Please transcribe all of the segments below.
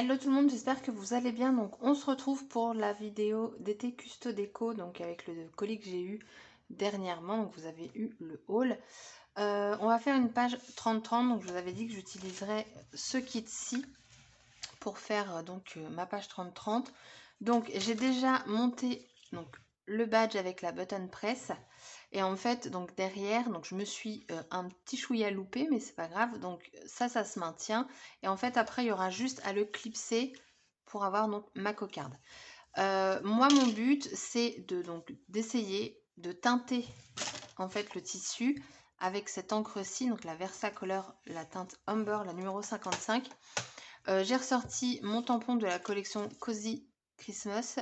Hello tout le monde, j'espère que vous allez bien. Donc on se retrouve pour la vidéo d'été Custo Déco, donc avec le colis que j'ai eu dernièrement. Donc vous avez eu le haul. On va faire une page 30-30, donc je vous avais dit que j'utiliserais ce kit-ci pour faire ma page 30-30. Donc j'ai déjà monté donc le badge avec la button press. Et en fait, donc derrière, donc je me suis un petit chouïa loupé, mais c'est pas grave. Donc ça se maintient. Et en fait, après, il y aura juste à le clipser pour avoir donc ma cocarde. Moi, mon but, c'est d'essayer de teinter en fait le tissu avec cette encre-ci, donc la Versacolor, la teinte Amber, la numéro 55. J'ai ressorti mon tampon de la collection Cozy Christmas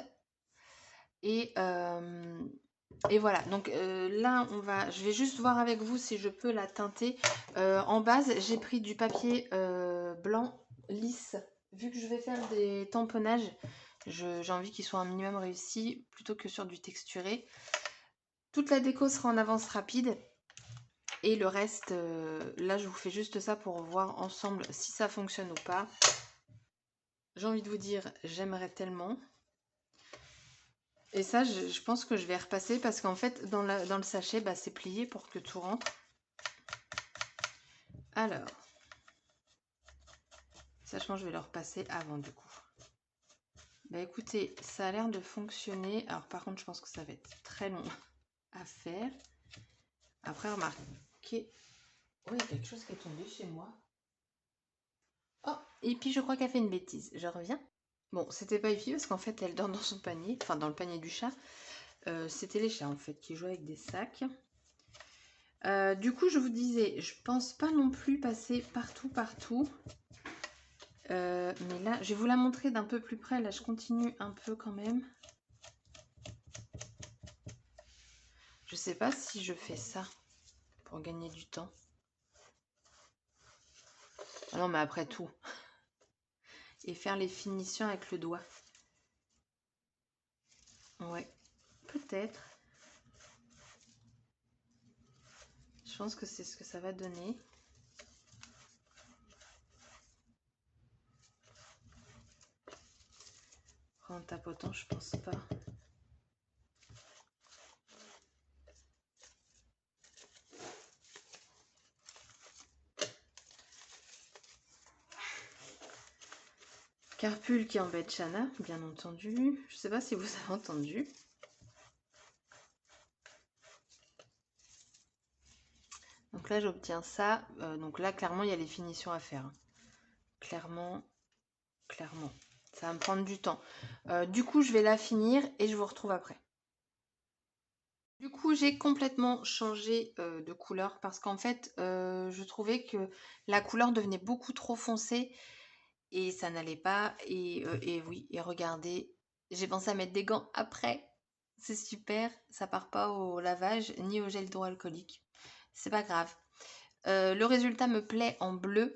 et voilà, donc là je vais juste voir avec vous si je peux la teinter. En base, j'ai pris du papier blanc lisse. Vu que je vais faire des tamponnages, j'ai envie qu'ils soient un minimum réussis plutôt que sur du texturé. Toute la déco sera en avance rapide. Et le reste, là je vous fais juste ça pour voir ensemble si ça fonctionne ou pas. J'ai envie de vous dire, j'aimerais tellement. Et ça, je pense que je vais repasser parce qu'en fait, dans le sachet, c'est plié pour que tout rentre. Alors, sachant je vais le repasser avant du coup. Écoutez, ça a l'air de fonctionner. Alors par contre, je pense que ça va être très long à faire. Après, remarquez... Oui, il y a quelque chose qui est tombé chez moi. Oh, et puis je crois qu'elle fait une bêtise. Je reviens. Bon, c'était pas Effie parce qu'en fait, elle dort dans son panier. Enfin, dans le panier du chat. C'était les chats en fait qui jouaient avec des sacs. Du coup, je vous disais, je pense pas non plus passer partout. Mais là, je vais vous la montrer d'un peu plus près. Là, je continue un peu quand même. Je sais pas si je fais ça pour gagner du temps. Ah non, mais après tout. Et faire les finitions avec le doigt. Ouais, peut-être. Je pense que c'est ce que ça va donner. En tapotant, je pense pas. Carpule qui embête Chana, bien entendu. Je sais pas si vous avez entendu. Donc là, j'obtiens ça. Donc là, clairement, il y a les finitions à faire. Clairement. Ça va me prendre du temps. Du coup, je vais la finir et je vous retrouve après. Du coup, j'ai complètement changé de couleur parce qu'en fait, je trouvais que la couleur devenait beaucoup trop foncée et ça n'allait pas. Et oui, et regardez, j'ai pensé à mettre des gants après. C'est super, ça part pas au lavage ni au gel hydroalcoolique. C'est pas grave. Le résultat me plaît en bleu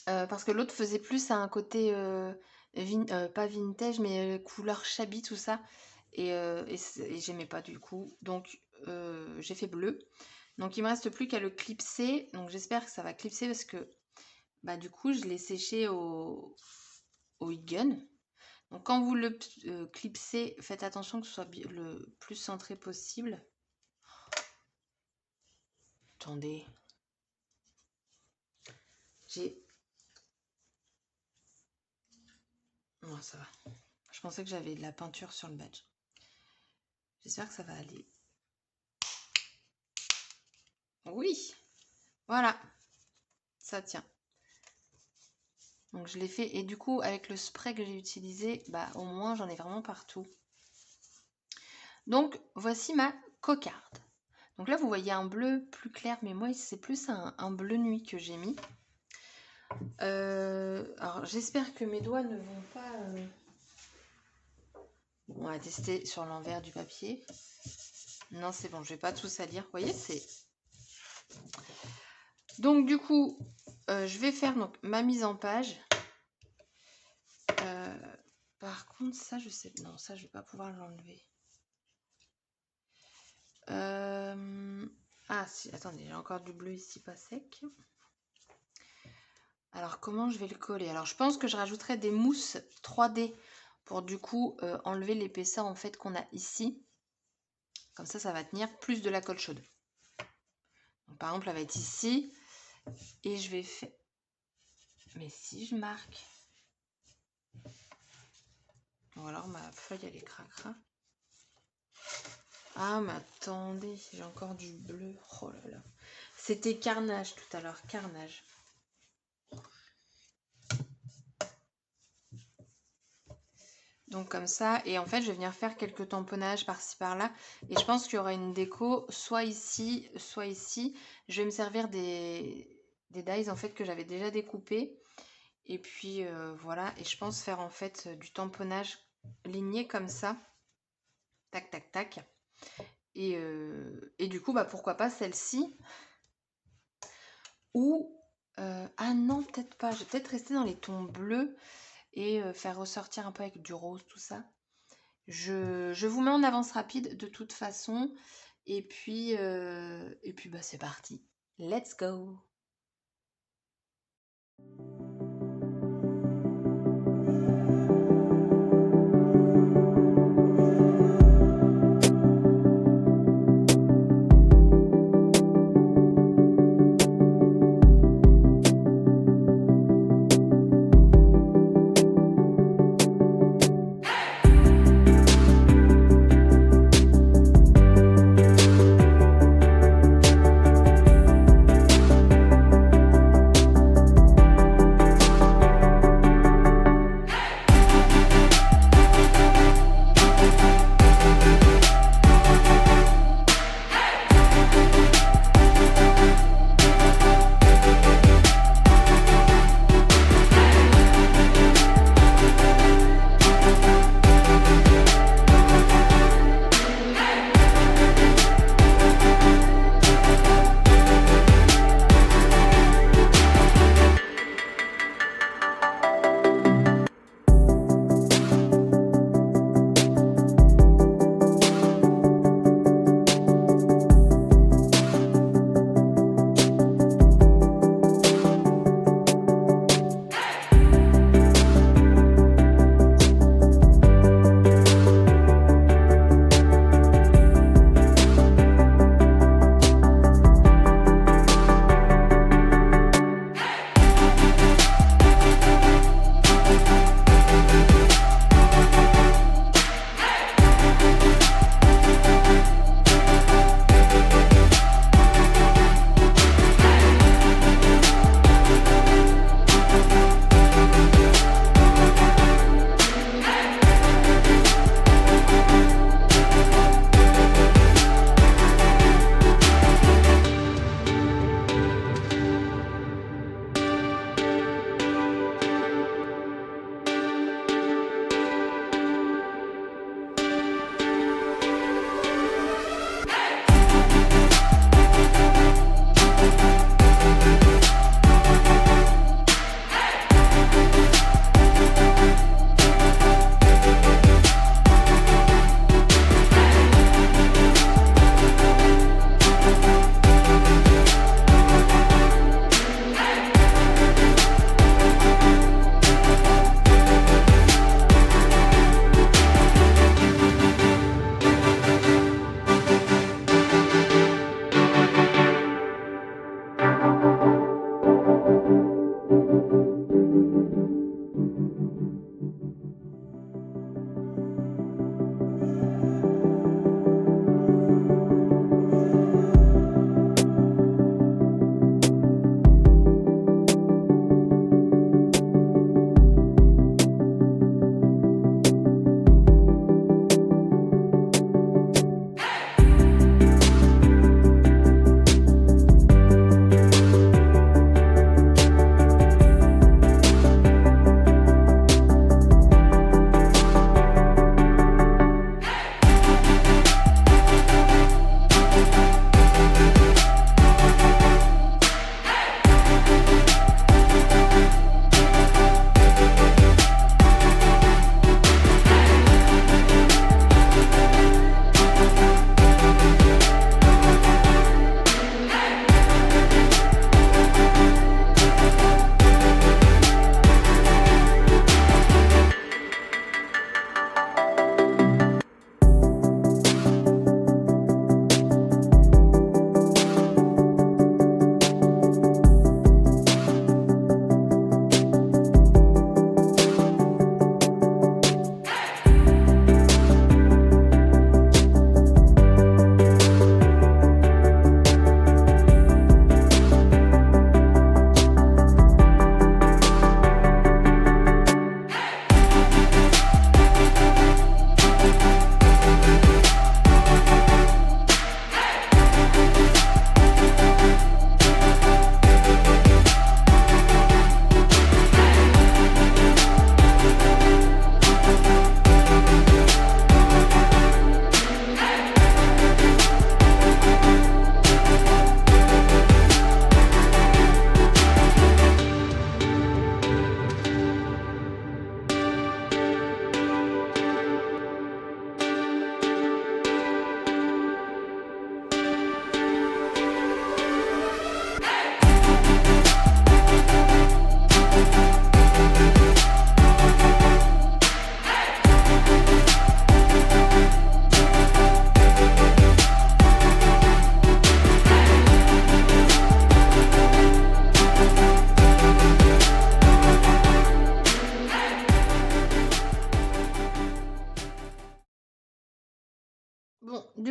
parce que l'autre faisait plus à un côté pas vintage mais couleur shabby tout ça et j'aimais pas du coup, donc j'ai fait bleu. Donc il me reste plus qu'à le clipser, donc j'espère que ça va clipser parce que du coup je l'ai séché au heat gun. Donc quand vous le clipsez, faites attention que ce soit le plus centré possible. Attendez, non, ça va. Je pensais que j'avais de la peinture sur le badge. J'espère que ça va aller. Oui, voilà, ça tient. Donc je l'ai fait et du coup avec le spray que j'ai utilisé, au moins j'en ai vraiment partout. Donc voici ma cocarde. Donc là vous voyez un bleu plus clair, mais moi c'est plus un bleu nuit que j'ai mis. Alors j'espère que mes doigts ne vont pas... On va tester sur l'envers du papier. Non c'est bon, je vais pas tout salir. Vous voyez c'est... Donc du coup je vais faire donc ma mise en page. Par contre ça je sais... Non ça je vais pas pouvoir l'enlever. Ah si, attendez, j'ai encore du bleu ici pas sec. Alors, comment je vais le coller? Alors, je pense que je rajouterai des mousses 3D pour du coup enlever l'épaisseur en fait qu'on a ici. Comme ça va tenir plus de la colle chaude. Donc, par exemple, elle va être ici. Et je vais faire... Mais si je marque... Ou alors ma feuille, elle est cracra. Ah, mais attendez, j'ai encore du bleu. Oh là là. C'était carnage tout à l'heure, carnage. Donc comme ça, et en fait je vais venir faire quelques tamponnages par-ci par-là, et je pense qu'il y aura une déco soit ici, soit ici. Je vais me servir des dies en fait que j'avais déjà découpés, et puis voilà, et je pense faire en fait du tamponnage ligné comme ça, tac tac tac, et du coup bah pourquoi pas celle-ci, ou ah non peut-être pas, je vais peut-être rester dans les tons bleus, et faire ressortir un peu avec du rose tout ça. Je vous mets en avance rapide de toute façon. Et puis bah, c'est parti. Let's go!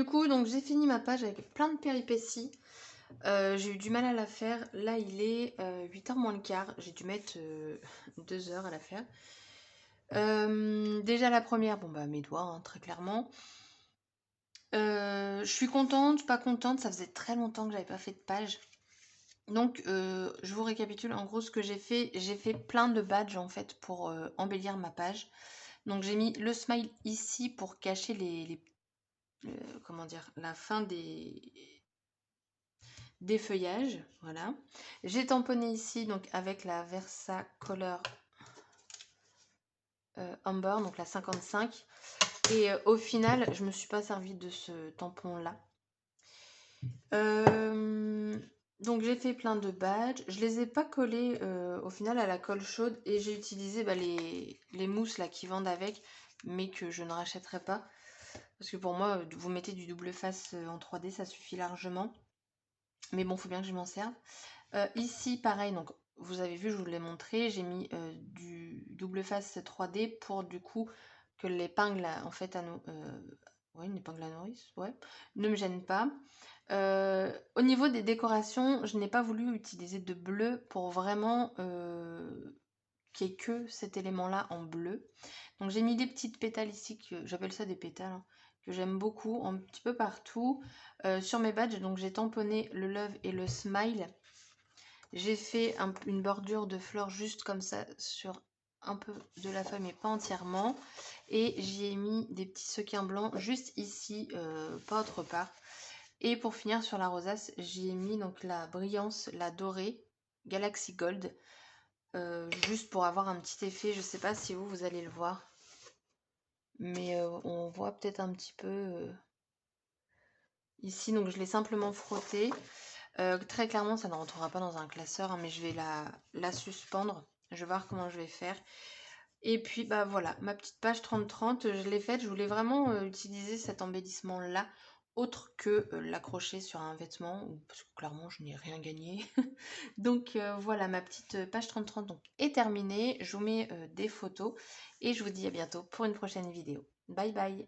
coup, donc j'ai fini ma page avec plein de péripéties. J'ai eu du mal à la faire. Là, il est 8h moins le quart. J'ai dû mettre 2 heures à la faire. Déjà la première, bon bah mes doigts, hein, très clairement. Je suis contente, pas contente. Ça faisait très longtemps que j'avais pas fait de page. Donc, je vous récapitule en gros ce que j'ai fait. J'ai fait plein de badges en fait pour embellir ma page. Donc, j'ai mis le smile ici pour cacher comment dire, la fin des feuillages. Voilà. J'ai tamponné ici donc avec la Versacolor Amber, donc la 55. Et au final, je me suis pas servi de ce tampon là. Donc j'ai fait plein de badges. Je les ai pas collés au final à la colle chaude et j'ai utilisé les mousses là qui vendent avec, mais que je ne rachèterai pas. Parce que pour moi, vous mettez du double face en 3D, ça suffit largement. Mais bon, faut bien que je m'en serve. Ici, pareil, donc vous avez vu, je vous l'ai montré, j'ai mis du double face 3D pour du coup que l'épingle en fait ouais, une épingle à nourrice, ouais, ne me gêne pas. Au niveau des décorations, je n'ai pas voulu utiliser de bleu pour vraiment qu'il n'y ait que cet élément-là en bleu. Donc j'ai mis des petites pétales ici, que j'appelle ça des pétales, hein, que j'aime beaucoup, un petit peu partout. Sur mes badges, donc j'ai tamponné le love et le smile. J'ai fait une bordure de fleurs juste comme ça sur un peu de la feuille mais pas entièrement. Et j'y ai mis des petits sequins blancs juste ici, pas autre part. Et pour finir sur la rosace, j'y ai mis donc la brillance, la dorée, Galaxy Gold. Juste pour avoir un petit effet, je sais pas si vous allez le voir. Mais on voit peut-être un petit peu ici, donc je l'ai simplement frotté. Très clairement, ça ne rentrera pas dans un classeur, hein, mais je vais la suspendre. Je vais voir comment je vais faire. Et puis, bah voilà, ma petite page 30-30, je l'ai faite. Je voulais vraiment utiliser cet embellissement-là, autre que l'accrocher sur un vêtement, parce que clairement, je n'ai rien gagné. Donc voilà, ma petite page 30-30 donc, est terminée. Je vous mets des photos et je vous dis à bientôt pour une prochaine vidéo. Bye bye!